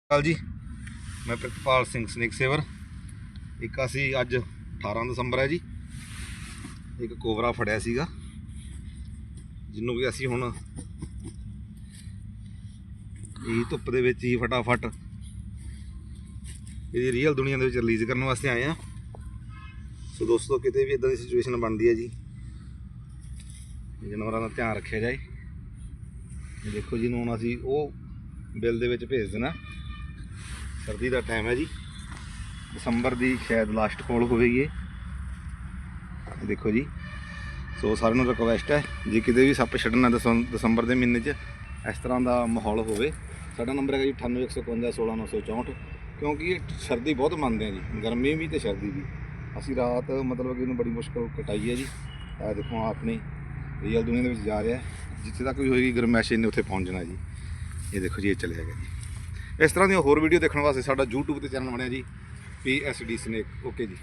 जी मैं ਪ੍ਰਿਤਪਾਲ ਸਿੰਘ ਸਨੇਕ ਸੇਵਰ। ਇੱਕ ਅਸੀਂ ਅੱਜ 18 ਦਸੰਬਰ ਹੈ ਜੀ, ਇੱਕ ਕੋਬਰਾ ਫੜਿਆ ਸੀਗਾ ਜਿਹਨੂੰ ਕਿ ਅਸੀਂ ਹੁਣ ਇਹ ਧੁੱਪ ਦੇ ਵਿੱਚ ਹੀ ਫਟਾਫਟ ਇਹਦੀ ਰੀਅਲ ਦੁਨੀਆ ਦੇ ਵਿੱਚ ਰਿਲੀਜ਼ ਕਰਨ ਵਾਸਤੇ ਆਏ ਆ। ਸੋ ਦੋਸਤੋ, ਕਿਤੇ ਵੀ ਇਦਾਂ ਦੀ ਸਿਚੁਏਸ਼ਨ ਬਣਦੀ ਹੈ ਜੀ, ਜਾਨਵਰਾਂ ਦਾ ਧਿਆਨ ਰੱਖਿਆ ਜਾਏ। ਇਹ ਦੇਖੋ ਜੀ, ਨੂੰ ਹੁਣ ਅਸੀਂ ਉਹ ਬਿੱਲ ਦੇ ਵਿੱਚ ਭੇਜ ਦੇਣਾ। सर्दी का टाइम है जी, दसंबर की शायद लास्ट कॉल होगी। देखो जी, सो सारे रिक्वेस्ट है जी, कितने भी सप छड्डना दसंबर के महीने इस तरह का माहौल हो। साडा नंबर है जी 981516 क्योंकि ये सर्दी बहुत मंनते हैं जी, गर्मी भी तो सर्दी भी। असी रात मतलब कि बड़ी मुश्किल कटाई है जी। देखो अपनी रियल दुनिया के जा रहा है, जिथे तक भी होएगी गरमैश इन्हें उत्थे पहुँचना जी। ये देखो जी, ये चले गया जी। इस तरह दी होर वीडियो देखने वास्ते साडा YouTube ते चैनल बनिया जी, PSD स्नेक। ओके जी।